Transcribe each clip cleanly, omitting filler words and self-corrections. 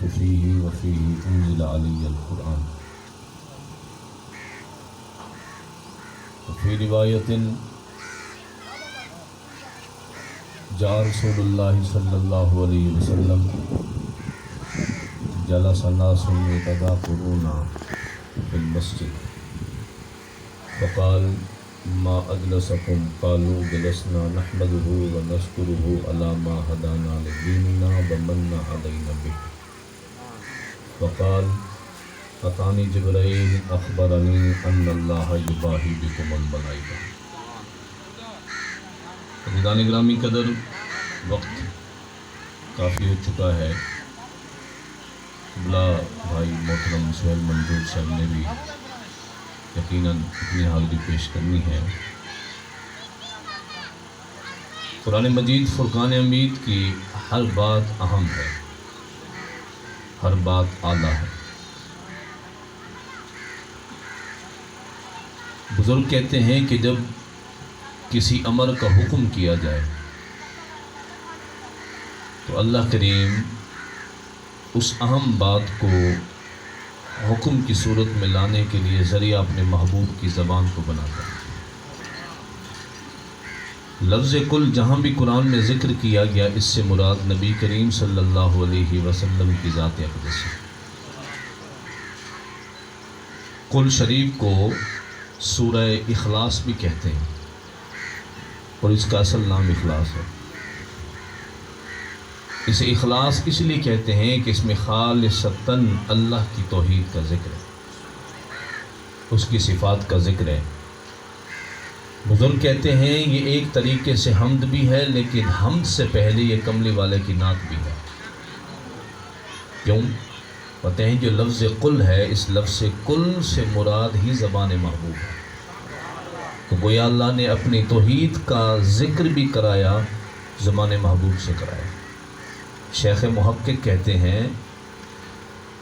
ولدت فيه وفيه أنزل علي القرآن. وفي رواية جاء رسول الله صلى الله عليه وسلم جلس ناس يتذاكرون في المسجد فقال ما أجلسكم؟ قالوا جلسنا نحمده ونشكره على ما هدانا لديننا ومن علينا به. فقال أتاني جبرائيل أخبرني أن الله يباهي بكم الملائكة. عزیزان گرامی قدر، وقت کافی ہو چکا ہے. بلا بھائی محترم سہیل منظور صاحب نے بھی یقیناً اپنی حاضری پیش کرنی ہے. قرآن مجید فرقان حمید کی ہر بات اہم ہے، ہر بات اعلیٰ ہے. بزرگ کہتے ہیں کہ جب کسی امر کا حکم کیا جائے تو اللہ کریم اس اہم بات کو حکم کی صورت میں لانے کے لیے ذریعہ اپنے محبوب کی زبان کو بناتا ہے. لفظ کل جہاں بھی قرآن میں ذکر کیا گیا اس سے مراد نبی کریم صلی اللہ علیہ وسلم کی ذات اقدس ہے. کل شریف کو سورہ اخلاص بھی کہتے ہیں اور اس کا اصل نام اخلاص ہے. اسے اخلاص اس لیے کہتے ہیں کہ اس میں خالصتاً اللہ کی توحید کا ذکر ہے، اس کی صفات کا ذکر ہے. بزرگ کہتے ہیں یہ ایک طریقے سے حمد بھی ہے، لیکن حمد سے پہلے یہ کملی والے کی نعت بھی ہے. کیوں؟ پتہ ہیں جو لفظ قل ہے، اس لفظ قل سے مراد ہی زبان محبوب ہے. تو گویا اللہ نے اپنی توحید کا ذکر بھی کرایا، زبان محبوب سے کرایا. شیخ محقق کہتے ہیں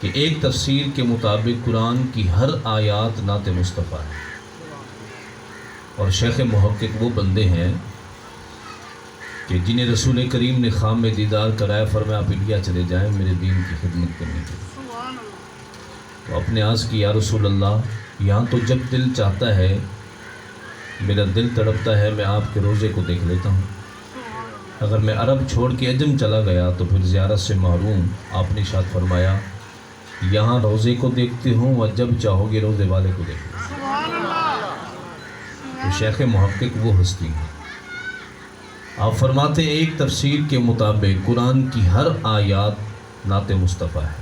کہ ایک تفسیر کے مطابق قرآن کی ہر آیات نعت مصطفیٰ ہے، اور شیخ محقق وہ بندے ہیں کہ جنہیں رسول کریم نے خام میں دیدار کرایا، فرمایا آپ انڈیا چلے جائیں میرے دین کی خدمت کرنے کے لیے. تو اپنے عرض کی یا رسول اللہ، یہاں تو جب دل چاہتا ہے، میرا دل تڑپتا ہے، میں آپ کے روزے کو دیکھ لیتا ہوں. اگر میں عرب چھوڑ کے عجم چلا گیا تو پھر زیارت سے محروم. آپ نے ارشاد فرمایا یہاں روزے کو دیکھتے ہوں اور جب چاہو گے روزے والے کو دیکھتے ہوں. تو شیخ محقق وہ ہستی ہے. آپ فرماتے ہیں ایک تفسیر کے مطابق قرآن کی ہر آیات نعت مصطفیٰ ہے.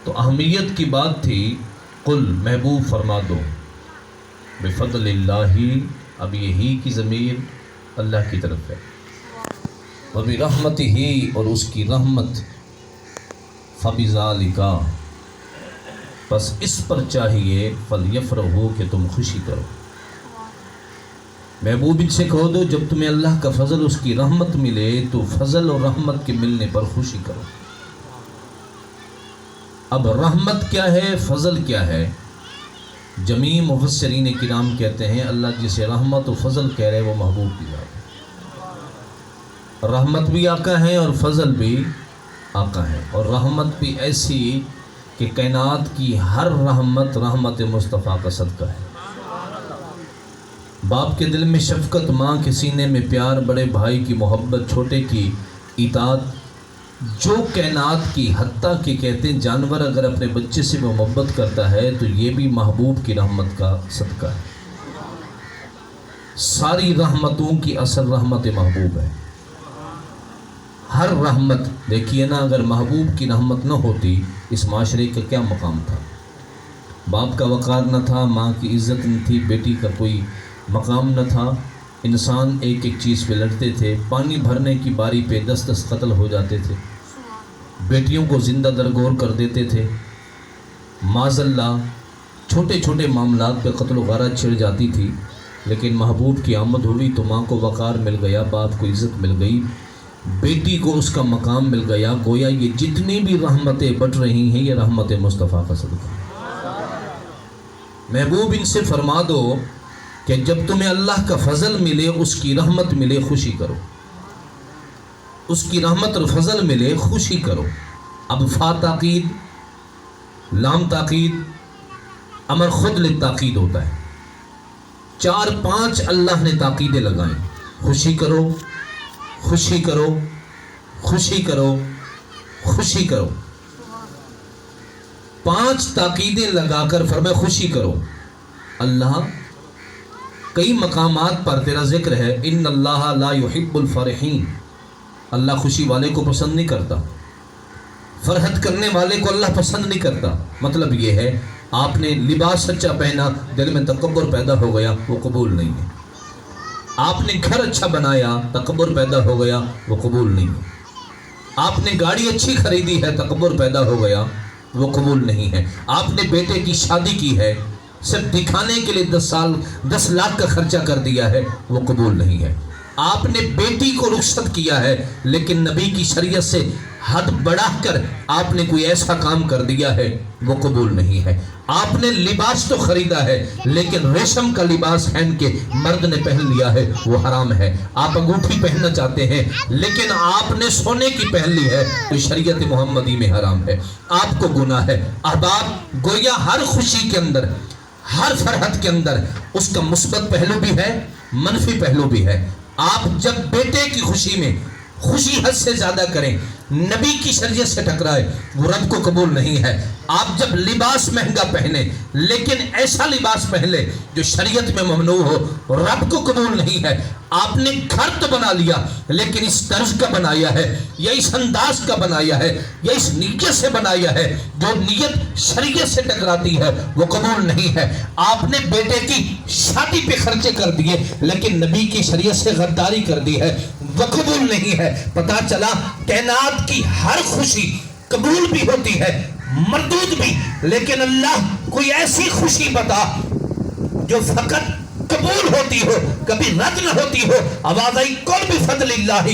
تو اہمیت کی بات تھی. قل محبوب فرما دو بفضل اللہ. اب یہی کی ضمیر اللہ کی طرف ہے. وبرحمتہ ہی، اور اس کی رحمت. فبذالک، بس اس پر چاہیے فلیفرحوا کہ تم خوشی کرو. محبوب ان سے کہو دو جب تمہیں اللہ کا فضل اس کی رحمت ملے تو فضل اور رحمت کے ملنے پر خوشی کرو. اب رحمت کیا ہے، فضل کیا ہے؟ جمیع مفسرین کرام کہتے ہیں اللہ جسے رحمت و فضل کہہ رہے وہ محبوب کی ذات ہے. رحمت بھی آقا ہے اور فضل بھی آقا ہے. اور رحمت بھی ایسی کہ کائنات کی ہر رحمت رحمت مصطفیٰ کا صدقہ ہے. باپ کے دل میں شفقت، ماں کے سینے میں پیار، بڑے بھائی کی محبت، چھوٹے کی اطاعت، جو کائنات کی حتیٰ کہ کہتے ہیں جانور اگر اپنے بچے سے محبت کرتا ہے تو یہ بھی محبوب کی رحمت کا صدقہ ہے. ساری رحمتوں کی اصل رحمت محبوب ہے. ہر رحمت دیکھیے نا، اگر محبوب کی رحمت نہ ہوتی اس معاشرے کا کیا مقام تھا؟ باپ کا وقار نہ تھا، ماں کی عزت نہ تھی، بیٹی کا کوئی مقام نہ تھا. انسان ایک ایک چیز پہ لڑتے تھے. پانی بھرنے کی باری پہ 10 قتل ہو جاتے تھے. بیٹیوں کو زندہ درگور کر دیتے تھے. معاذ اللہ چھوٹے چھوٹے معاملات پہ قتل و غارت چھڑ جاتی تھی. لیکن محبوب کی آمد ہوئی تو ماں کو وقار مل گیا، باپ کو عزت مل گئی، بیٹی کو اس کا مقام مل گیا. گویا یہ جتنی بھی رحمتیں بٹ رہی ہیں یہ رحمت مصطفیٰ کا صدقہ ہے. محبوب ان سے فرما دو کہ جب تمہیں اللہ کا فضل ملے، اس کی رحمت ملے، خوشی کرو. اس کی رحمت اور فضل ملے خوشی کرو. اب فا تاکید، لام تاکید، امر خود للتاکید ہوتا ہے. 4-5 اللہ نے تاکیدیں لگائیں. خوشی کرو، خوشی کرو، خوشی کرو، خوشی کرو. 5 تاکیدیں لگا کر فرمائے خوشی کرو. اللہ کئی مقامات پر تیرا ذکر ہے ان اللہ لا يحب الفرحین، اللہ خوشی والے کو پسند نہیں کرتا، فرحت کرنے والے کو اللہ پسند نہیں کرتا. مطلب یہ ہے آپ نے لباس سچا پہنا، دل میں تکبر پیدا ہو گیا، وہ قبول نہیں ہے. آپ نے گھر اچھا بنایا، تکبر پیدا ہو گیا، وہ قبول نہیں ہے. آپ نے گاڑی اچھی خریدی ہے، تکبر پیدا ہو گیا، وہ قبول نہیں ہے. آپ نے بیٹے کی شادی کی ہے، صرف دکھانے کے لیے 10 لاکھ کا خرچہ کر دیا ہے، وہ قبول نہیں ہے. آپ نے بیٹی کو رخصت کیا ہے لیکن نبی کی شریعت سے حد بڑھا کر آپ نے کوئی ایسا کام کر دیا ہے، وہ قبول نہیں ہے. آپ نے لباس تو خریدا ہے لیکن ریشم کا لباس پہن کے مرد نے پہن لیا ہے، وہ حرام ہے. آپ انگوٹھی پہننا چاہتے ہیں لیکن آپ نے سونے کی پہن لی ہے، تو شریعت محمدی میں حرام ہے، آپ کو گناہ ہے. احباب گویا ہر خوشی کے اندر، ہر فرحت کے اندر اس کا مثبت پہلو بھی ہے، منفی پہلو بھی ہے. آپ جب بیٹے کی خوشی میں خوشی حد سے زیادہ کریں، نبی کی شریعت سے ٹکرائے، وہ رب کو قبول نہیں ہے. آپ جب لباس مہنگا پہنے لیکن ایسا لباس پہنے جو شریعت میں ممنوع ہو، رب کو قبول نہیں ہے. آپ نے گھر تو بنا لیا لیکن اس طرز کا بنایا ہے یا اس انداز کا بنایا ہے یا اس نیت سے بنایا ہے جو نیت شریعت سے ٹکراتی ہے، وہ قبول نہیں ہے. آپ نے بیٹے کی شادی پہ خرچے کر دیے لیکن نبی کی شریعت سے غداری کر دی ہے، وہ قبول نہیں ہے. پتا چلا کائنات کی ہر خوشی قبول بھی ہوتی ہے، مردود بھی، لیکن اللہ کوئی ایسی خوشی بتا جو فقط قبول ہوتی ہو، کبھی رد نہ ہوتی ہو. آواز آئی کل بفضل اللہ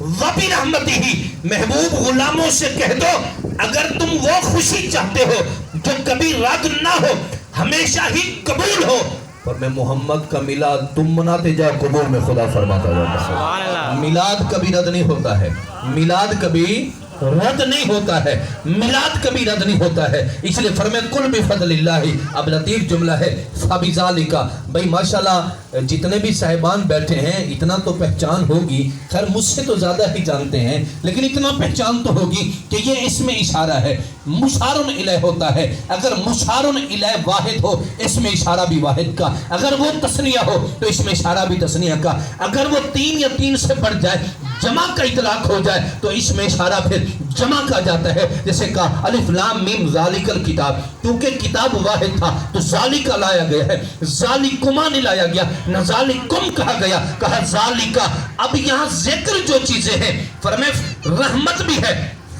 وبرحمتہ. محبوب غلاموں سے کہہ دو اگر تم وہ خوشی چاہتے ہو جو کبھی رد نہ ہو، ہمیشہ ہی قبول ہو. اور میں محمد کا میلاد تم مناتے جاؤ، قبول میں خدا فرماتا جاتا. میلاد کبھی رد نہیں ہوتا ہے، میلاد کبھی رد نہیں ہوتا ہے، میلاد کبھی رد نہیں ہوتا ہے. اس لیے فرمائے کل بفضل اللہ. اب لطیف جملہ ہے فبذالک. بھائی ماشاءاللہ جتنے بھی صاحبان بیٹھے ہیں اتنا تو پہچان ہوگی، خیر مجھ سے تو زیادہ ہی جانتے ہیں لیکن اتنا پہچان تو ہوگی کہ یہ اس میں اشارہ ہے، مشار الیہ ہوتا ہے. اگر مشار الیہ واحد ہو اس میں اشارہ بھی واحد کا، اگر وہ تثنیہ ہو تو اس میں اشارہ بھی تثنیہ کا، اگر وہ 3 یا 3 سے بڑھ جائے جمع کا اطلاق ہو جائے تو اس میں اشارہ پھر جمع کا جاتا ہے. جیسے کہا الف لام میم ذالک الکتاب، کیونکہ کتاب واحد تھا تو ذالک لایا گیا ہے، ذالکما نہیں لایا گیا، نہ ذالکم کہا گیا، کہا ذالک. اب یہاں ذکر جو چیزیں ہیں فرمائے رحمت بھی ہے،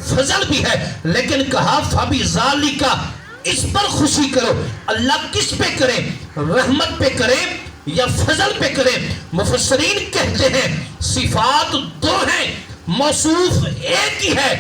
فضل بھی ہے، لیکن کہا فبذالک، اس پر خوشی کرو. اللہ کس پہ کرے؟ رحمت پہ کرے یا فضل پہ کرے؟ مفسرین کہتے ہیں صفات 2 ہیں، موصوف ایک ہی ہے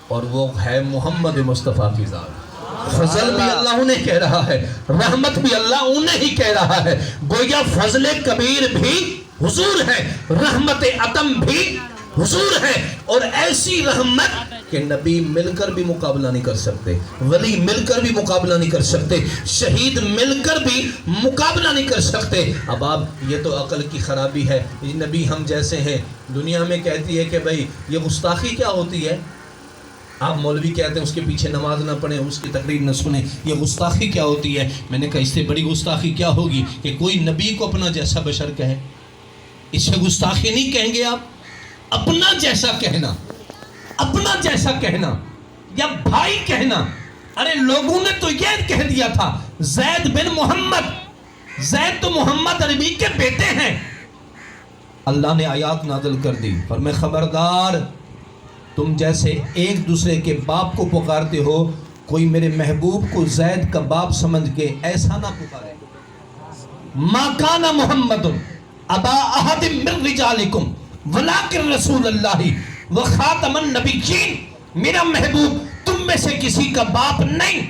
اور وہ ہے محمد مصطفیٰ کی ذات. فضل بھی اللہ انہیں کہہ رہا ہے، رحمت بھی اللہ انہیں ہی کہہ رہا ہے. گویا فضل کبیر بھی حضور ہے، رحمت عتم بھی حضور ہے. اور ایسی رحمت کہ نبی مل کر بھی مقابلہ نہیں کر سکتے، ولی مل کر بھی مقابلہ نہیں کر سکتے، شہید مل کر بھی مقابلہ نہیں کر سکتے. اب آپ یہ تو عقل کی خرابی ہے، نبی ہم جیسے ہیں. دنیا میں کہتی ہے کہ بھائی یہ گستاخی کیا ہوتی ہے؟ آپ مولوی کہتے ہیں اس کے پیچھے نماز نہ پڑھیں، اس کی تقریر نہ سنیں، یہ گستاخی کیا ہوتی ہے؟ میں نے کہا اس سے بڑی گستاخی کیا ہوگی کہ کوئی نبی کو اپنا جیسا بشر کہے. اس سے گستاخی نہیں کہیں گے آپ؟ اپنا جیسا کہنا، اپنا جیسا کہنا یا بھائی کہنا. ارے لوگوں نے تو یہ کہہ دیا تھا زید بن محمد، زید تو محمد عربی کے بیٹے ہیں. اللہ نے آیات نازل کر دی، فرمائے خبردار تم جیسے ایک دوسرے کے باپ کو پکارتے ہو، کوئی میرے محبوب کو زید کا باپ سمجھ کے ایسا نہ پکارے. ما کان محمد ابا احد من رجالکم ولکن رسول اللہ وخاتم النبیین. میرا محبوب تم میں سے کسی کا باپ نہیں،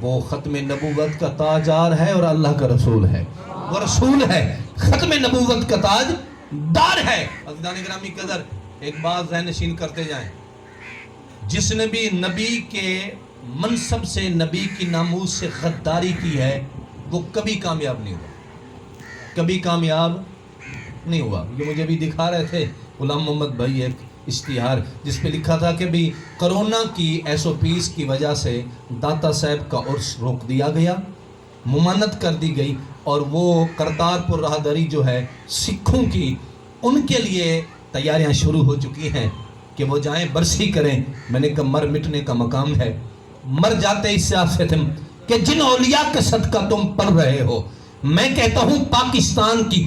وہ ختم نبوت کا تاجدار ہے اور اللہ کا رسول ہے، وہ رسول ہے، ختم نبوت کا تاج دار ہے. عزیزان گرامی قدر ایک بات ذہن نشین کرتے جائیں، جس نے بھی نبی کے منصب سے، نبی کی ناموس سے غداری کی ہے وہ کبھی کامیاب نہیں ہوا، کبھی کامیاب نہیں ہوا۔ یہ مجھے بھی دکھا رہے تھے غلام محمد بھائی ایک اشتہار جس پہ لکھا تھا کہ بھی کرونا کی SOPs کی وجہ سے داتا صاحب کا عرس روک دیا گیا، ممانعت کر دی گئی، اور وہ کرتارپور راہداری جو ہے سکھوں کی، ان کے لیے تیاریاں شروع ہو چکی ہیں کہ وہ جائیں برسی کریں۔ میں نے کہا مر مٹنے کا مقام ہے، مر جاتے اس سے تم کہ جن اولیاء کے صدقہ تم پڑھ رہے ہو، میں کہتا ہوں پاکستان کی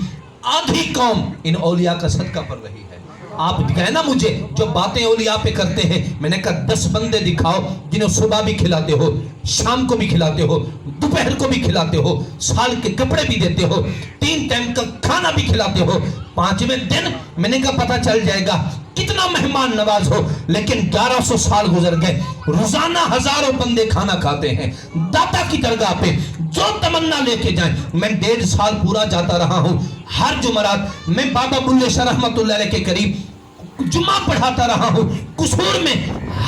آدھی قوم ان اولیاء کا صدقہ پڑھ رہی ہے۔ آپ کہیں نا مجھے جو باتیں اولیاء پہ کرتے ہیں، میں نے کہا 10 بندے دکھاؤ جنہیں صبح بھی کھلاتے ہو، شام کو بھی کھلاتے ہو، دوپہر کو بھی کھلاتے ہو، سال کے کپڑے بھی دیتے ہو، 3 ٹائم کا کھانا بھی کھلاتے ہو، 5ویں دن میں نے کہا پتہ چل جائے گا کتنا مہمان نواز ہو۔ لیکن 1100 سال گزر گئے، روزانہ ہزاروں بندے کھانا کھاتے ہیں داتا کی درگاہ پہ، جو تمنا لے کے جائیں۔ میں 1.5 سال پورا جاتا رہا ہوں، ہر جمعرات میں بابا بلے شاہ رحمت اللہ علیہ کے قریب جمعہ پڑھاتا رہا ہوں۔ قصور میں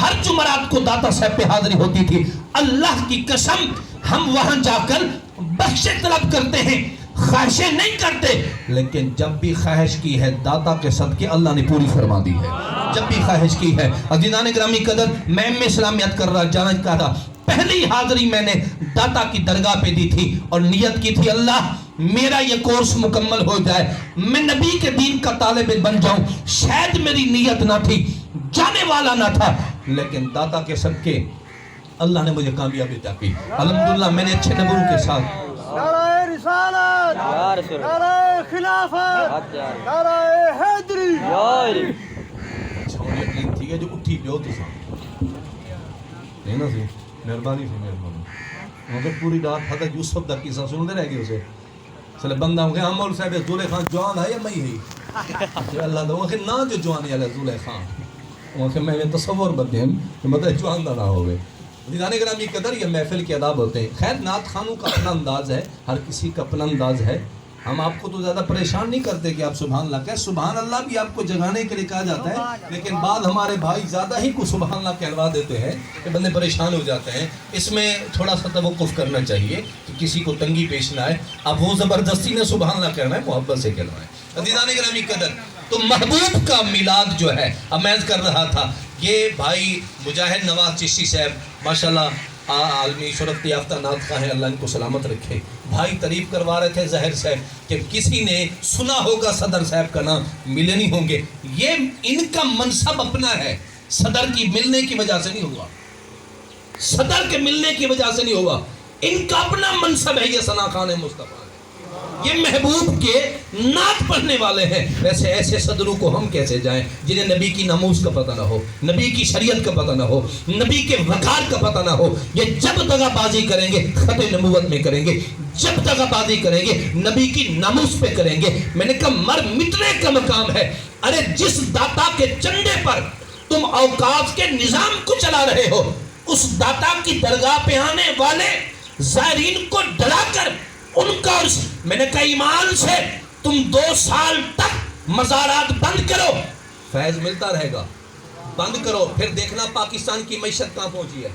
ہر جمعرات کو داتا صاحب پہ حاضری ہوتی تھی۔ اللہ کی قسم ہم وہاں جا کر بخشش طلب کرتے ہیں، خواہشیں نہیں کرتے، لیکن جب بھی خواہش کی ہے داتا کے صدقے اللہ نے پوری فرما دی ہے۔ جب بھی خواہش کی ہے، عزیزان گرامی قدر، میں اسلامیت کر رہا جانا کہا تھا، پہلی حاضری میں نے داتا کی درگاہ پہ دی تھی اور نیت کی تھی اللہ میرا یہ کورس مکمل ہو جائے، میں نبی کے دین کا طالب بن جاؤں۔ شاید میری نیت نہ تھی، جانے والا نہ تھا، لیکن داتا کے صدقے اللہ نے مجھے کامیابی عطا کی۔ الحمدللہ میں نے اچھے نبروں کے ساتھ نعرہ رسالت، نعرہ خلافت، نعرہ حیدری، چھوڑی یقین تھی کہ جو اٹھی پیو تو ساتھ نہیں نا سی، مہربانی سی مہربانی مگر پوری رات حضرت یوسف دا قصہ سن دے رہ گئے اسے سلے بندہ ہوں گے ہم اور صاحب زولے خان جوان ہے یا میں ہی کہ اللہ دا وہ کہ نا جو جوانی ہے زولے خان وہ کہ میں تصور بدے ہیں کہ مطلب جوان دا نہ ہوئے۔ دیدان گرامی قدر یہ محفل کے آداب ہوتے ہیں۔ خیر نعت خانوں کا اپنا انداز ہے، ہر کسی کا اپنا انداز ہے، ہم آپ کو تو زیادہ پریشان نہیں کرتے کہ آپ سبحان اللہ کہیں، سبحان اللہ بھی آپ کو جگانے کے لیے کہا جاتا ہے، لیکن بعض ہمارے بھائی زیادہ ہی کو سبحان اللہ کہلوا دیتے ہیں کہ بندے پریشان ہو جاتے ہیں۔ اس میں تھوڑا سا توقف کرنا چاہیے کہ کسی کو تنگی پیش نہ آئے۔ اب وہ زبردستی نے سبحان اللہ کہنا ہے، محبت سے کہنا ہے۔ عزیزان گرامی قدر، تو محبوب کا میلاد جو ہے، اب میں کر رہا تھا یہ بھائی مجاہد نواز چشتی صاحب ماشاءاللہ عالمی شرف یافتہ نعت خواہ ہیں، اللہ ان کو سلامت رکھے، بھائی تعریف کروا رہے تھے ظاہر صاحب کہ کسی نے سنا ہوگا صدر صاحب کا نام، ملے نہیں ہوں گے، یہ ان کا منصب اپنا ہے، صدر کی ملنے کی وجہ سے نہیں ہوا، صدر کے ملنے کی وجہ سے نہیں ہوا، ان کا اپنا منصب ہے، یہ ثنا خان مصطفیٰ، یہ محبوب کے نعت پڑھنے والے ہیں۔ ویسے ایسے صدروں کو ہم کیسے جائیں جنہیں نبی کی ناموس کا پتہ نہ ہو، نبی کی شریعت کا پتہ نہ ہو، نبی کے وقار کا پتہ نہ ہو۔ یہ جب دغا بازی کریں گے خط نبوت میں کریں گے، جب دغا بازی کریں گے نبی کی ناموس پہ کریں گے۔ میں نے کہا مر مٹنے کا مقام ہے۔ ارے جس داتا کے چندے پر تم اوقاف کے نظام کو چلا رہے ہو، اس داتا کی درگاہ پہ آنے والے زائرین کو ڈرا کر ان کا، میں نے کہا ایمان سے تم 2 سال تک مزارات بند کرو، فیض ملتا رہے گا، بند کرو، پھر دیکھنا پاکستان کی معیشت کہاں پہنچی ہے،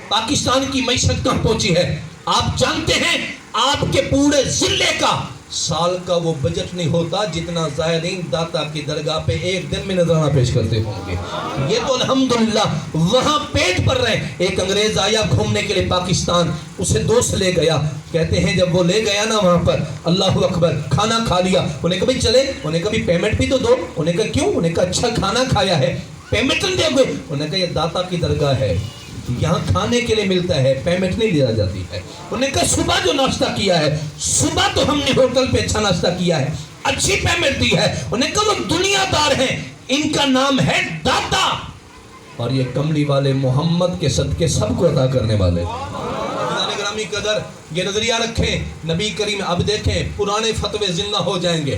پاکستان کی معیشت کہاں پہنچی ہے۔ آپ جانتے ہیں آپ کے پورے ضلع کا سال کا وہ بجٹ نہیں ہوتا جتنا زائرین داتا کی درگاہ پہ ایک دن میں نذرانہ پیش کرتے ہوں گے۔ یہ تو الحمدللہ وہاں پیٹ پر رہے۔ ایک انگریز آیا گھومنے کے لیے پاکستان، اسے دوست لے گیا، کہتے ہیں جب وہ لے گیا نا وہاں پر اللہ اکبر کھانا کھا لیا، انہیں کبھی چلے، انہیں کبھی پیمنٹ بھی تو دو، انہیں کہا کیوں، انہیں کہا اچھا کھانا کھایا ہے پیمنٹ نہیں دے گئے، انہیں کہا یہ داتا کی درگاہ ہے، یہاں کھانے کے لیے ملتا ہے، پیمنٹ نہیں دیا جاتی ہے۔ انہوں نے کہا صبح جو ناشتہ کیا ہے، صبح تو ہم نے ہوٹل پہ اچھا ناشتہ کیا ہے، اچھی پیمنٹ دی ہے۔ انہوں نے کہا وہ دنیا دار ہیں، ان کا نام ہے داتا، اور یہ کملی والے محمد کے صدقے سب کو عطا کرنے والے۔ قدر یہ نظریہ رکھیں، نبی کریم اب دیکھیں پرانے فتوے زندہ ہو جائیں گے،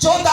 14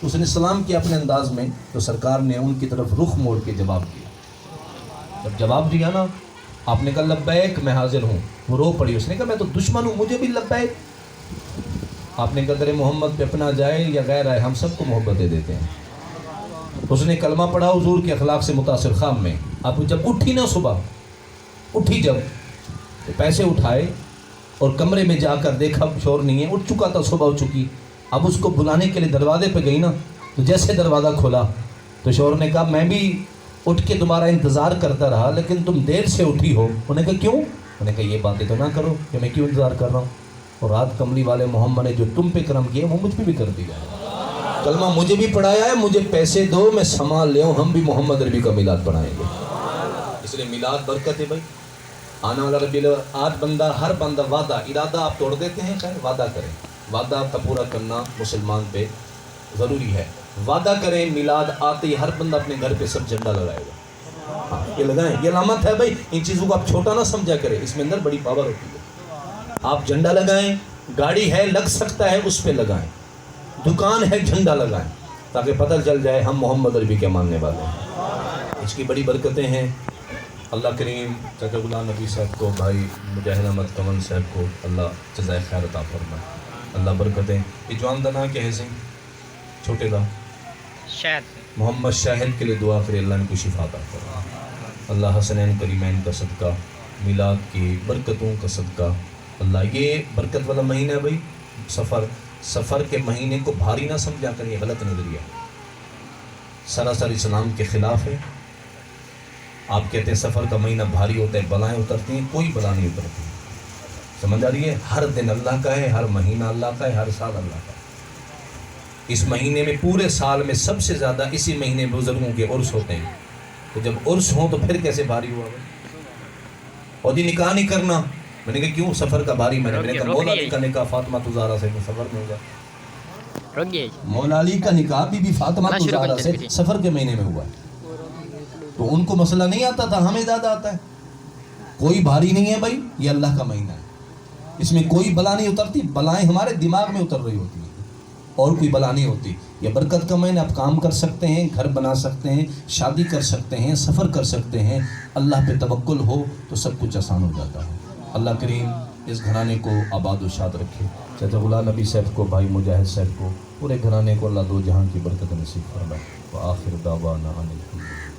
تو اس نے سلام کیا اپنے انداز میں، تو سرکار نے ان کی طرف رخ موڑ کے جواب دیا. جب جواب دیا نا، آپ نے کہا لبیک میں حاضر ہوں. وہ رو پڑی. اس نے کہا میں تو دشمن ہوں، مجھے بھی لبیک. آپ نے کہا در محمد پہ اپنا جائے یا غیر آئے، ہم سب کو محبت دے دیتے ہیں. اس نے کلمہ پڑھا حضور کے اخلاق سے متاثر خواب میں. آپ جب اٹھی نا، صبح اٹھی جب، تو پیسے اٹھائے اور کمرے میں جا کر دیکھا شور نہیں ہے. اٹھ چکا تھا، صبح ہو چکی. اب اس کو بلانے کے لیے دروازے پہ گئی نا، تو جیسے دروازہ کھولا تو شور نے کہا میں بھی اٹھ کے تمہارا انتظار کرتا رہا، لیکن تم دیر سے اٹھی ہو. انہوں نے کہا کیوں؟ انہوں نے کہا یہ باتیں تو نہ کرو کہ میں کیوں انتظار کر رہا ہوں. اور رات کملی والے محمد نے جو تم پہ کرم کیا وہ مجھ پہ بھی کر دیا. کلمہ مجھے بھی پڑھایا ہے، مجھے پیسے دو میں سامان لے آؤں، ہم بھی محمد عربی کا میلاد پڑھائیں گے. اس لیے میلاد برکت ہے بھائی. آنا والا ربیع الاول. آج بندہ، ہر بندہ وعدہ ارادہ آپ توڑ دیتے ہیں. خیر وعدہ کریں، وعدہ کا پورا کرنا مسلمان پہ ضروری ہے. وعدہ کریں میلاد آتے ہی ہر بندہ اپنے گھر پہ سب جھنڈا لگائے گا. ہاں یہ لگائیں، یہ علامت ہے بھائی. ان چیزوں کو آپ چھوٹا نہ سمجھا کریں، اس میں اندر بڑی پاور ہوتی ہے. آپ جھنڈا لگائیں، گاڑی ہے لگ سکتا ہے اس پہ لگائیں، دکان ہے جھنڈا لگائیں، تاکہ پتہ چل جائے ہم محمد عربی کے ماننے والے ہیں. اس کی بڑی برکتیں ہیں. اللہ کریم چچا غلام نبی صاحب کو، بھائی مجاہد احمد کمل صاحب کو اللہ جزائے خیر عطا فرمائے. اللہ برکتیں. یہ جوان دا نام کیا ہے سیں؟ چھوٹے دا شاید محمد شاہد کے لیے دعا کرے اللہ ان کو شفا عطا فرمائے. اللہ حسنین کریمین کا صدقہ، میلاد کی برکتوں کا صدقہ. اللہ یہ برکت والا مہینہ ہے بھائی. سفر کے مہینے کو بھاری نہ سمجھا کر، یہ غلط نظریہ سراسر اسلام کے خلاف ہے. آپ کہتے ہیں سفر کا مہینہ بھاری ہوتا ہے، بلائیں اترتی ہیں. کوئی بلا نہیں اترتی. سمجھ آ رہی ہے؟ ہر دن اللہ کا ہے، ہر مہینہ اللہ کا ہے، ہر سال اللہ کا ہے. اس مہینے میں پورے سال میں سب سے زیادہ اسی مہینے بزرگوں کے عرس ہوتے ہیں. تو جب عرس ہوں تو پھر کیسے بھاری ہوا بھائی؟ اور جی نکاح نہیں کرنا. میں نے کہا کیوں؟ سفر کا بھاری. میں نے کہا مولا علی کا نکاح فاطمہ زہرا سے سفر میں ہوگا. مولا علی کا نکاح بی بی فاطمہ زہرا سے سفر کے مہینے میں ہوا. تو ان کو مسئلہ نہیں آتا تھا، ہمیں زیادہ آتا ہے. کوئی بھاری نہیں ہے بھائی، یہ اللہ کا مہینہ ہے. اس میں کوئی بلا نہیں اترتی. بلائیں ہمارے دماغ میں اتر رہی ہوتی ہیں، اور کوئی بلا نہیں ہوتی. یہ برکت کا مہینہ. آپ کام کر سکتے ہیں، گھر بنا سکتے ہیں، شادی کر سکتے ہیں، سفر کر سکتے ہیں. اللہ پہ توکل ہو تو سب کچھ آسان ہو جاتا ہے. اللہ کریم اس گھرانے کو آباد و شاد رکھے. چچا غلام نبی صاحب کو، بھائی مجاہد صاحب کو، پورے گھرانے کو اللہ دو جہاں کی برکت نصیب فرمائے. وآخر دعوانا ان الحمد للہ.